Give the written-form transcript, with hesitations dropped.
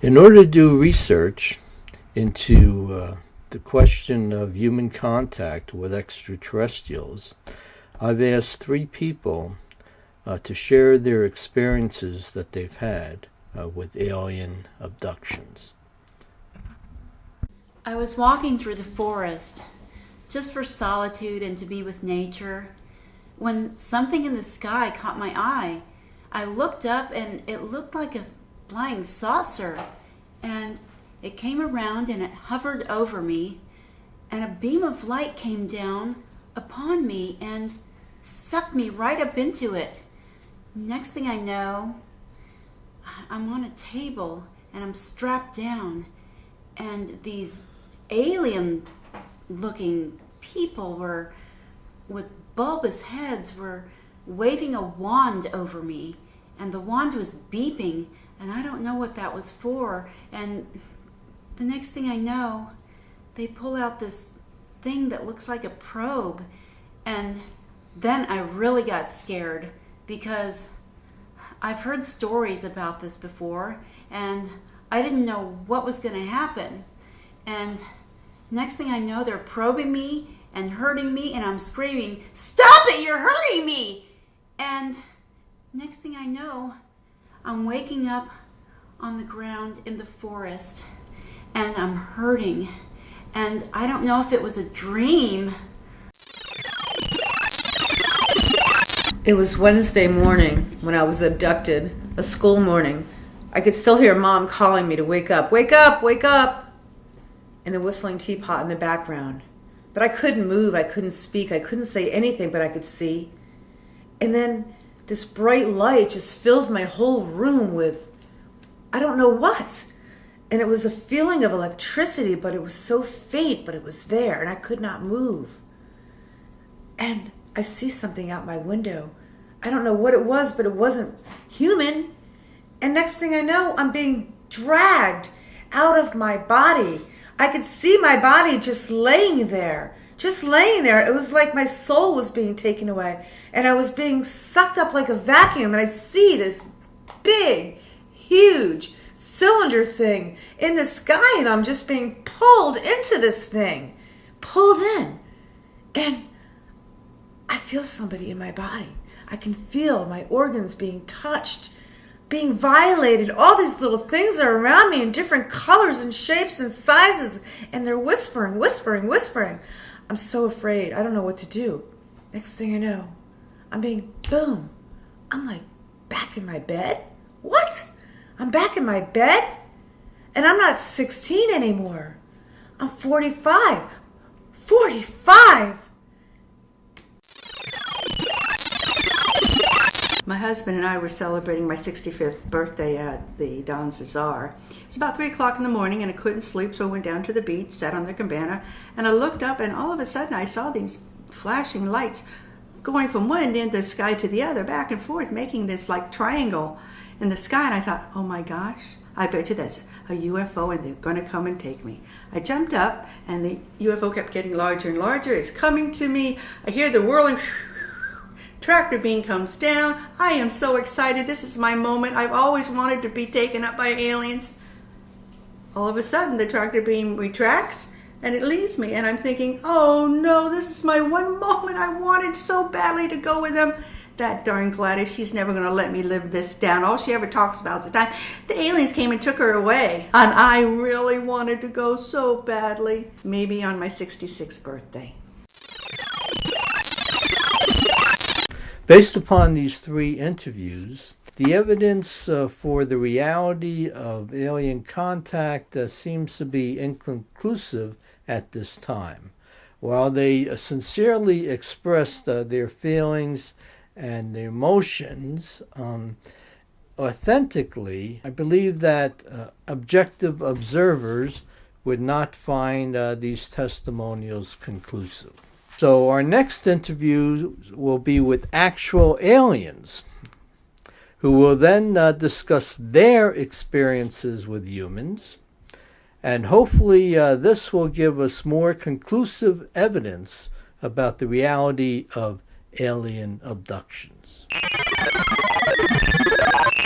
In order to do research into the question of human contact with extraterrestrials, I've asked three people to share their experiences that they've had with alien abductions. I was walking through the forest just for solitude and to be with nature when something in the sky caught my eye. I looked up and it looked like a flying saucer, and it came around and it hovered over me, and a beam of light came down upon me and sucked me right up into it. Next thing I know, I'm on a table and I'm strapped down, and these alien looking people were with bulbous heads were waving a wand over me, and the wand was beeping, and I don't know what that was for. And the next thing I know, they pull out this thing that looks like a probe, and then I really got scared because I've heard stories about this before, and I didn't know what was going to happen. And next thing I know, they're probing me and hurting me, and I'm screaming, "Stop it, you're hurting me!" And next thing I know, I'm waking up on the ground in the forest, and I'm hurting. And I don't know if it was a dream. It was Wednesday morning when I was abducted, a school morning. I could still hear Mom calling me to wake up, wake up, wake up, and the whistling teapot in the background. But I couldn't move, I couldn't speak, I couldn't say anything, but I could see. And then this bright light just filled my whole room with, I don't know what. And it was a feeling of electricity, but it was so faint, but it was there, and I could not move. And I see something out my window. I don't know what it was, but it wasn't human. And next thing I know, I'm being dragged out of my body. I could see my body just laying there. It was like my soul was being taken away, and I was being sucked up like a vacuum, and I see this big, huge cylinder thing in the sky, and I'm just being pulled into this thing, pulled in, and I feel somebody in my body. I can feel my organs being touched, being violated. All these little things are around me in different colors and shapes and sizes, and they're whispering, whispering, whispering. I'm so afraid. I don't know what to do. Next thing I know, I'm being, boom. I'm like, back in my bed? What? I'm back in my bed? And I'm not 16 anymore. I'm 45. 45! My husband and I were celebrating my 65th birthday at the Don Cesar. It was about 3 o'clock in the morning, and I couldn't sleep, so I went down to the beach, sat on the cabana, and I looked up, and all of a sudden I saw these flashing lights going from one end of the sky to the other, back and forth, making this like triangle in the sky. And I thought, oh my gosh, I bet you that's a UFO, and they're going to come and take me. I jumped up, and the UFO kept getting larger and larger. It's coming to me. I hear the whirling. Tractor beam comes down. I am so excited. This is my moment. I've always wanted to be taken up by aliens. All of a sudden, the tractor beam retracts, and it leaves me. And I'm thinking, oh no, this is my one moment. I wanted so badly to go with them. That darn Gladys, she's never going to let me live this down. All she ever talks about is the time the aliens came and took her away. And I really wanted to go so badly. Maybe on my 66th birthday. Based upon these three interviews, the evidence for the reality of alien contact seems to be inconclusive at this time. While they sincerely expressed their feelings and their emotions authentically, I believe that objective observers would not find these testimonials conclusive. So our next interview will be with actual aliens, who will then discuss their experiences with humans, and hopefully this will give us more conclusive evidence about the reality of alien abductions.